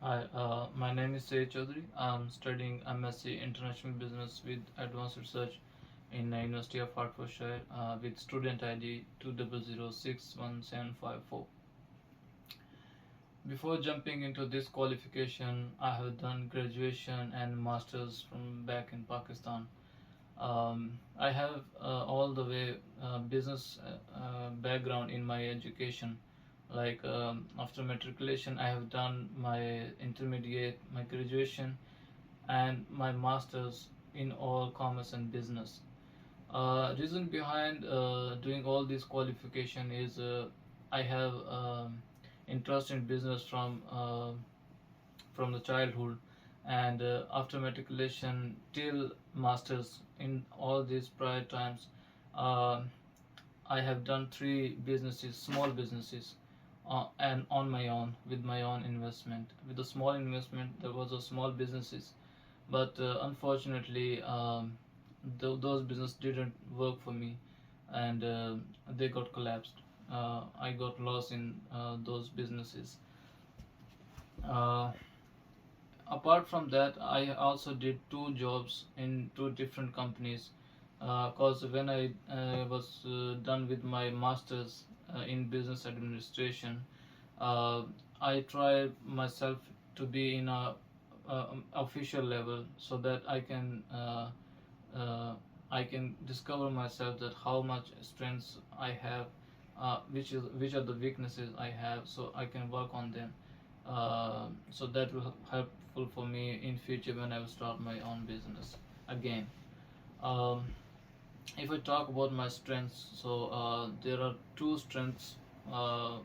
Hi, my name is Sayed Chaudhary. I'm studying MSc International Business with Advanced Research in the University of Hertfordshire with student ID 200061754. Before jumping into this qualification, I have done graduation and masters from back in Pakistan. I have all the way business background in my education. Like after matriculation, I have done my intermediate, my graduation, and my masters in all commerce and business. Reason behind doing all this qualification is I have interest in business from the childhood, and after matriculation till masters in all these prior times, uh, I have done three businesses, small businesses, and on my own with my own investment. With a small investment, there was a small businesses, but unfortunately, those business didn't work for me, and they got collapsed. I got lost in those businesses. Uh, Apart from that, I also did two jobs in two different companies. Cause when I was done with my masters in business administration, uh, I tried myself to be in a official level so that uh, I can discover myself that how much strengths I have, which are the weaknesses I have, so I can work on them. So that will helpful for me in future when I will start my own business again. Um, if I talk about my strengths, so there are two strengths. Uh,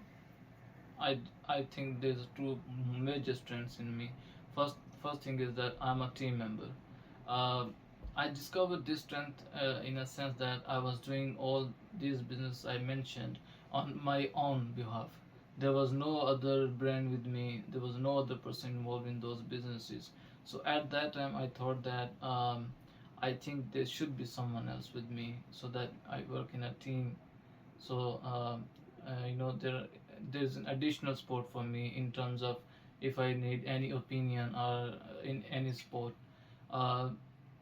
I I think there's two major strengths in me. First first thing is that I'm a team member. Uh, I discovered this strength in a sense that I was doing all these business I mentioned on my own behalf. There was no other brand with me. There was no other person involved in those businesses. So at that time, I thought that I think there should be someone else with me so that I work in a team. So there's an additional support for me in terms of if I need any opinion or in any sport. uh,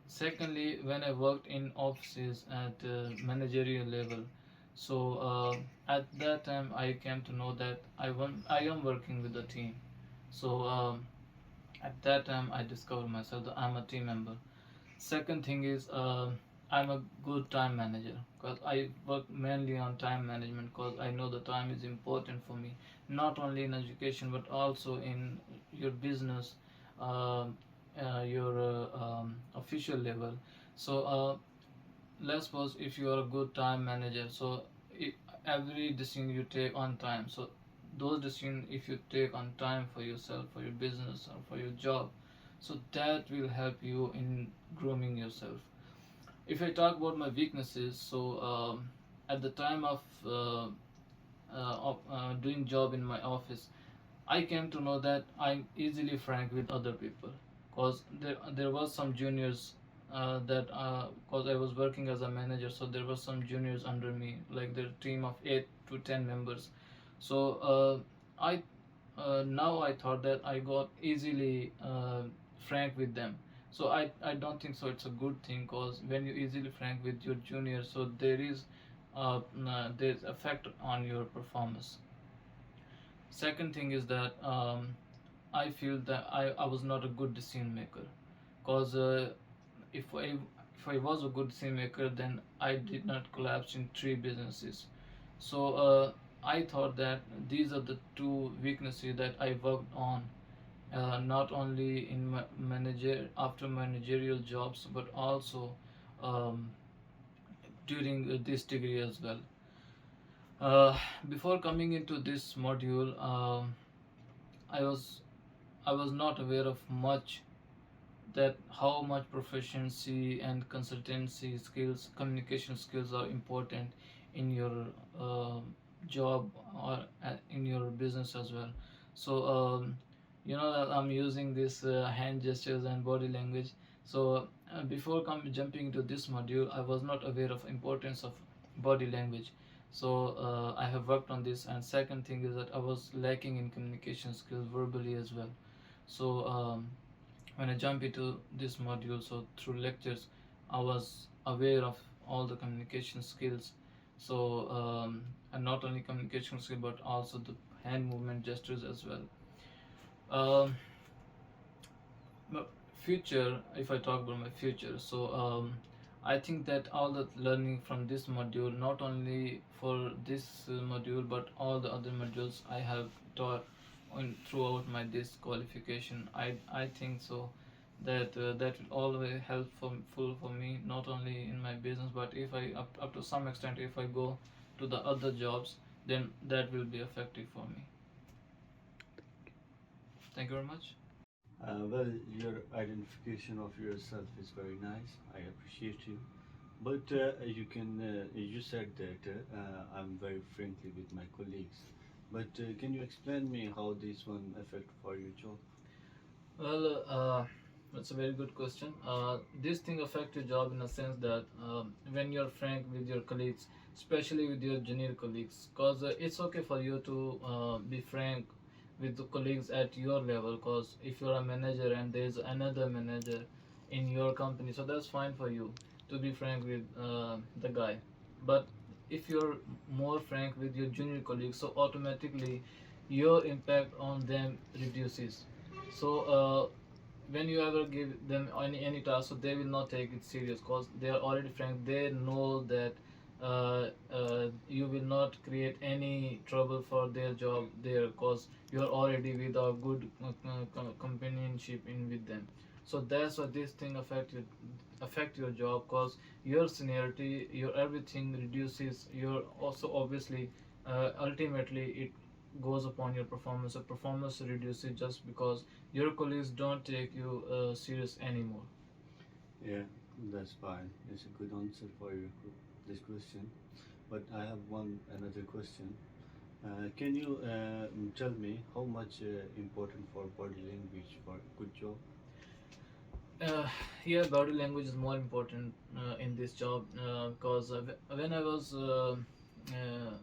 Secondly, when I worked in offices at managerial level, so at that time I came to know that I am working with a team. So at that time I discovered myself that I'm a team member. Second thing is I'm a good time manager because I work mainly on time management because I know the time is important for me, not only in education but also in your business, uh, your official level. So let's suppose if you are a good time manager, so if every decision you take on time, so those decisions if you take on time for yourself, for your business or for your job, so that will help you in grooming yourself. If I talk about my weaknesses, so at the time of doing job in my office, I came to know that I'm easily frank with other people, cause there was some juniors that cause I was working as a manager, so there was some juniors under me, like their team of 8 to 10 members. So I now I thought that I got easily frank with them. So I don't think so. It's a good thing because when you easily frank with your juniors, so there's effect on your performance. Second thing is that I feel that I was not a good decision maker because if I was a good decision maker, then I did not collapse in three businesses. So I thought that these are the two weaknesses that I worked on, not only in my manager after managerial jobs, but also um, during this degree as well. Before coming into this module, I was I was not aware of much that how much proficiency and consultancy skills, communication skills are important in your uh, job or in your business as well. So that I'm using this hand gestures and body language. So before jumping into this module, I was not aware of importance of body language. So I have worked on this. And second thing is that I was lacking in communication skills verbally as well. So when I jump into this module, so through lectures, I was aware of all the communication skills. So and not only communication skill, but also the hand movement gestures as well. Um, but future, if I talk about my future, so I think that all the learning from this module, not only for this module, but all the other modules I have taught on throughout my this qualification, I think so that that will always helpful for me, not only in my business, but if I up to some extent, if I go to the other jobs, then that will be effective for me. Thank you very much. Well, your identification of yourself is very nice. I appreciate you. But you said that I'm very friendly with my colleagues. But can you explain me how this one affect for your job? Well, that's a very good question. This thing affect your job in a sense that when you're frank with your colleagues, especially with your junior colleagues, because it's okay for you to be frank with the colleagues at your level. Because if you're a manager and there's another manager in your company, so that's fine for you to be frank with the guy. But if you're more frank with your junior colleagues, so automatically your impact on them reduces. So when you ever give them any task, so they will not take it serious because they are already frank. They know that you will not create any trouble for their job there because you are already with a good companionship in with them. So that's why this thing affect your job because your seniority, your everything reduces. Your also obviously ultimately it goes upon your performance. So performance reduces just because your colleagues don't take you serious anymore. Yeah, that's fine. It's a good answer for this question. But I have one another question. Can you tell me how much important for body language for good job? Uh, yeah, body language is more important in this job because when I was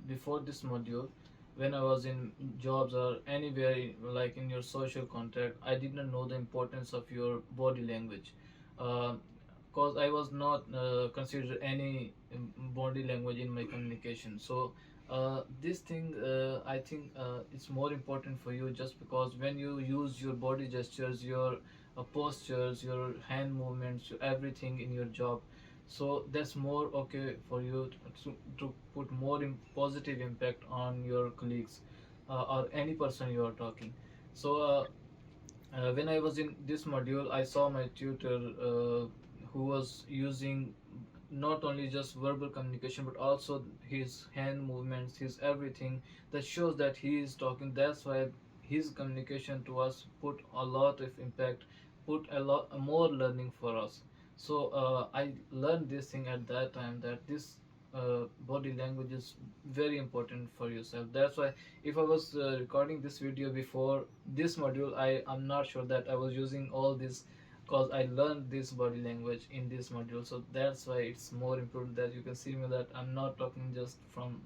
before this module, when I was in jobs or anywhere like in your social contact, I did not know the importance of your body language. Because I was not considered any body language in my communication. So this thing I think it's more important for you just because when you use your body gestures, your postures, your hand movements, everything in your job. So that's more okay for you to put more positive impact on your colleagues or any person you are talking. So when I was in this module, I saw my tutor who was using not only just verbal communication but also his hand movements, his everything that shows that he is talking. That's why his communication to us put a lot of impact, put a lot more learning for us. So I learned this thing at that time that this body language is very important for yourself. That's why if I was recording this video before this module, I'm not sure that I was using all this because I learned this body language in this module. So that's why it's more important that you can see me that I'm not talking just from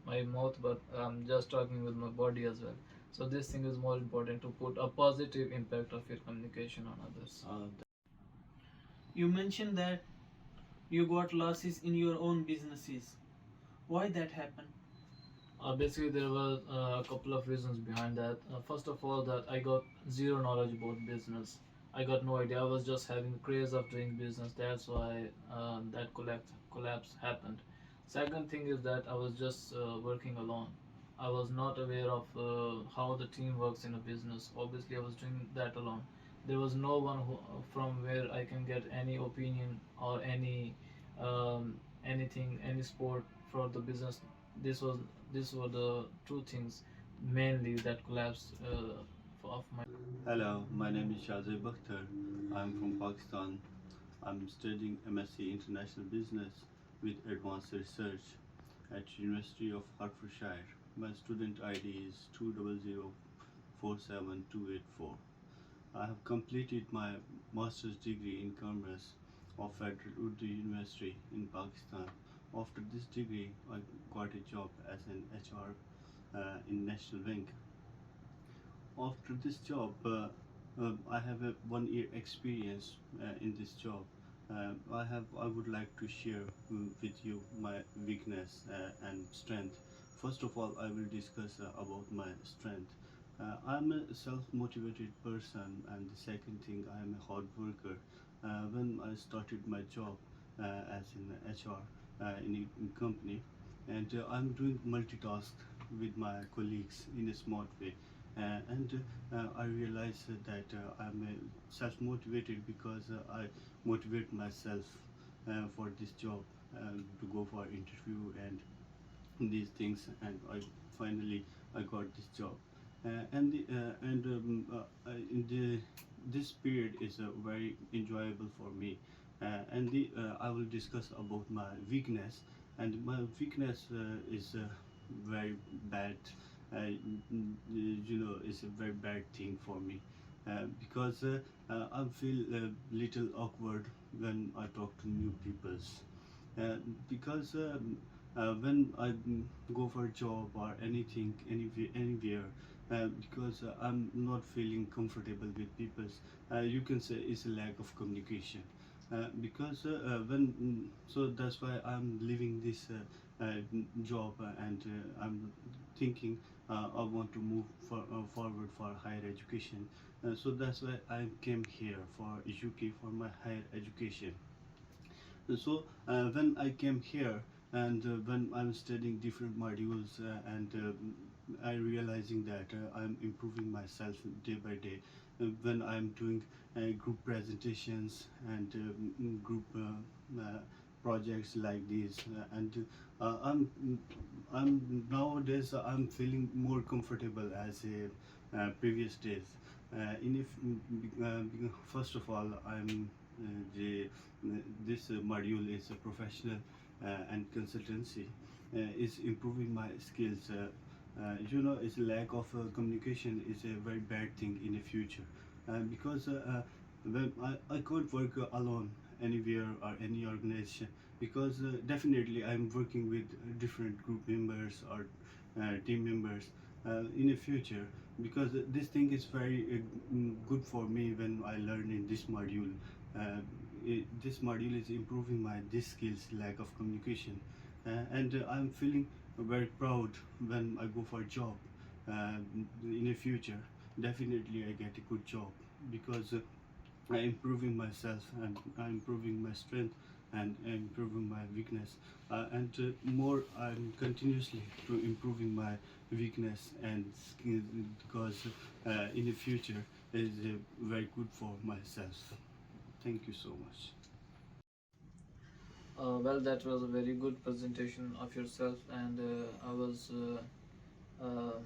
my mouth, but I'm just talking with my body as well. So this thing is more important to put a positive impact of your communication on others. Uh, You mentioned that you got losses in your own businesses. Why that happened? Basically, there were a couple of reasons behind that. First of all, that I got zero knowledge about business. I got no idea. I was just having the craze of doing business. That's why that collapse happened. Second thing is that I was just working alone. I was not aware of how the team works in a business. Obviously, I was doing that alone. There was no one from where I can get any opinion or anything, any support for the business. This was these were the two things mainly that collapsed of my. Hello, my name is Shazay Bakhtar. I'm from Pakistan. I'm studying MSc International Business with Advanced Research at University of Hertfordshire. My student ID is 2004728 4. I have completed my master's degree in commerce of Federal Urdu University in Pakistan. After this degree, I got a job as an HR in National Bank. After this job, I have a 1 year experience in this job. I would like to share with you my weakness and strength. First of all, I will discuss about my strength. I'm a self-motivated person, and the second thing, I am a hard worker. When I started my job as in HR in a company, and I'm doing multitask with my colleagues in a smart way, and I realized that I'm self-motivated because I motivate myself for this job to go for interview and these things, and I got this job. In the this period is very enjoyable for me, I will discuss about my weakness, and my weakness is very bad. It's a very bad thing for me because I feel a little awkward when I talk to new peoples uh, because when I go for a job or anything, anywhere, because I'm not feeling comfortable with people, you can say it's a lack of communication. Because when so that's why I'm leaving this job, and I'm thinking I want to move forward for higher education. So that's why I came here for UK for my higher education. So when I came here, and when I'm studying different modules, and I realizing that I'm improving myself day by day. When I'm doing group presentations and group projects like these, and I'm nowadays I'm feeling more comfortable as a previous days. In if First of all, I'm the this module is a professional and consultancy is improving my skills. It's lack of communication is a very bad thing in the future, because when I can't work alone anywhere or any organization, because definitely I'm working with different group members or team members in the future, because this thing is very good for me when I learn in this module. This module is improving my this skills, lack of communication, and I'm feeling very proud when I go for a job in the future. Definitely I get a good job because I'm improving myself, and I'm improving my strength, and improving my weakness, and more I'm continuously to improving my weakness and skills, because in the future is very good for myself. Thank you so much. Well, that was a very good presentation of yourself, and uh,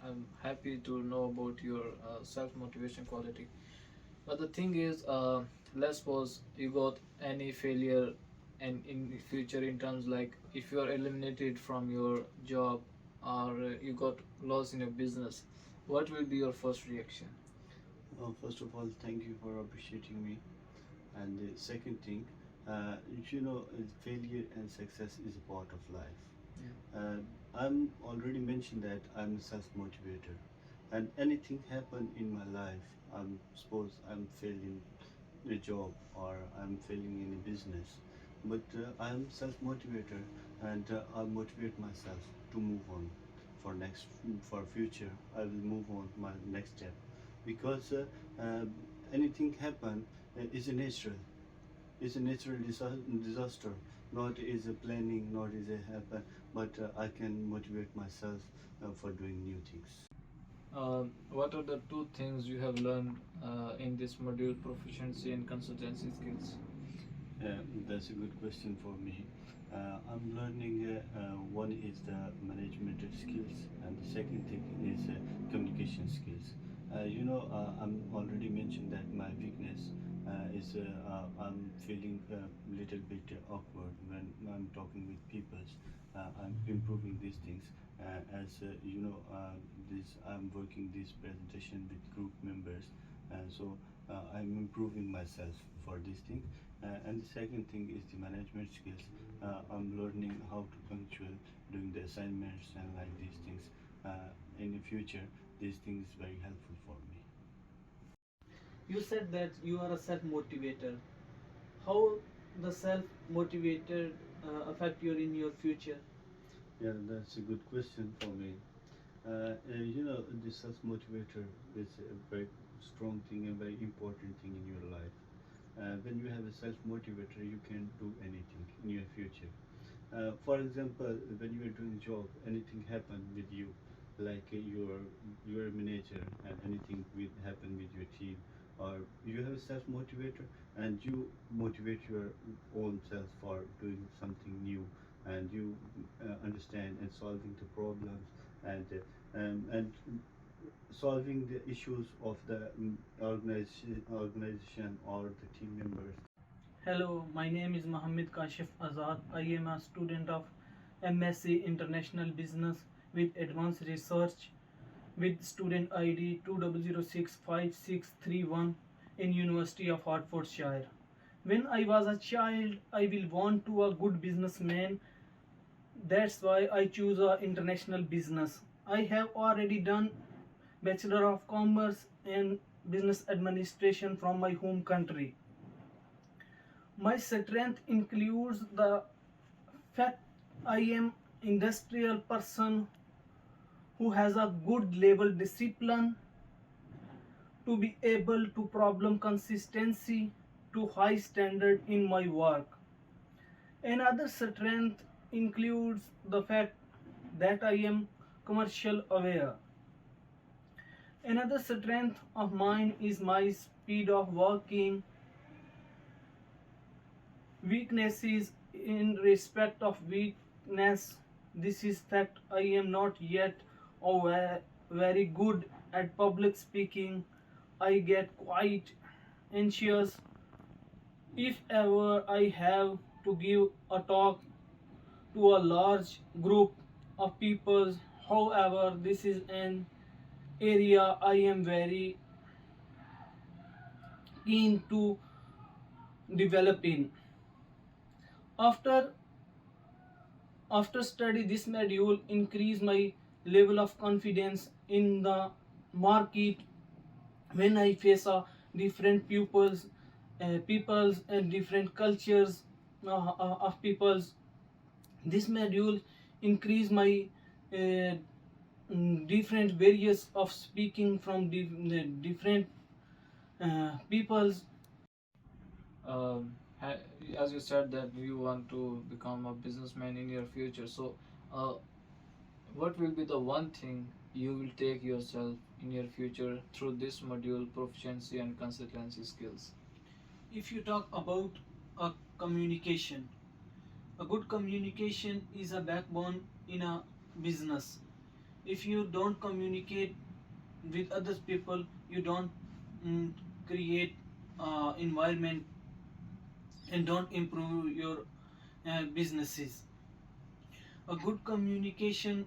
I'm happy to know about your self motivation quality. But the thing is, let's suppose you got any failure, and in the future, in terms like if you are eliminated from your job, or you got lost in your business, what will be your first reaction? First of all, thank you for appreciating me. And the second thing, failure and success is a part of life. Yeah. I'm already mentioned that I'm a self-motivator, and anything happen in my life, suppose I'm failing in a job or I'm failing in a business, but I'm self-motivator, and I motivate myself to move on for future. I will move on my next step, because uh, anything happen is a natural. It's a natural disaster. Not is a planning, not is a happen, but I can motivate myself for doing new things. What are the two things you have learned in this module, proficiency and consultancy skills? That's a good question for me. I'm learning. One is the management skills, and the second thing is communication skills. I'm already mentioned that my weakness is I'm feeling a little bit awkward when I'm talking with people. I'm improving these things. As this I'm working this presentation with group members, so I'm improving myself for this thing. And the second thing is the management skills. I'm learning how to punctual doing the assignments and like these things. In the future, these things very helpful for me. You said that you are a self motivator. How the self motivated affect you in your future? Yeah, that's a good question for me. You know, the self motivator is a very strong thing and very important thing in your life. When you have a self motivator, you can do anything in your future. For example, when you are doing job, anything happen with you, like you're a manager and anything will happen with your team, or you have a self motivator and you motivate your own self for doing something new, and you understand and solving the problems, and solving the issues of the organization or the team members. Hello, my name is Mohammed Kashif Azad. I am a student of MSc International Business with Advanced Research with student ID 20065631 in University of Hertfordshire. When I was a child, I will want to a good businessman. That's why I choose a international business. I have already done Bachelor of Commerce and Business Administration from my home country. My strength includes the fact I am industrial person who has a good level discipline to be able to problem consistency to high standard in my work. Another strength includes the fact that I am commercial aware. Another strength of mine is my speed of working. Weaknesses in respect of weakness. This is fact I am not yet very good at public speaking. I get quite anxious if ever I have to give a talk to a large group of people. However, this is an area I am very keen to develop in. After After study this module increase my level of confidence in the market when I face different peoples and different cultures of peoples. This module increase my different various of speaking from different peoples. um, ha- as you said that you want to become a businessman in your future, so uh, what will be the one thing you will take yourself in your future through this module proficiency and consistency skills? If you talk about a communication, a good communication is a backbone in a business. If you don't communicate with other people, you don't mm, create environment and don't improve your businesses. A good communication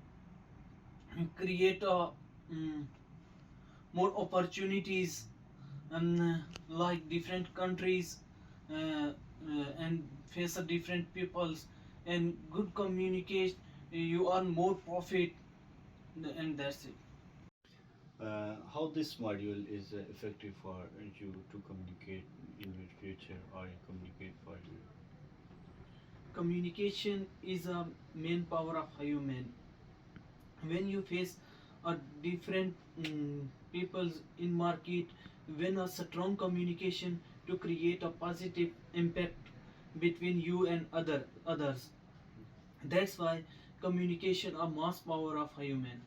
create mm, more opportunities and like different countries and face a different peoples, and good communicate you earn more profit, and that's it. How this module is effective for you to communicate in your future or you communicate for you? Communication is a main power of human. When you face a different peoples in market, when a strong communication to create a positive impact between you and others. That's why communication a mass power of human.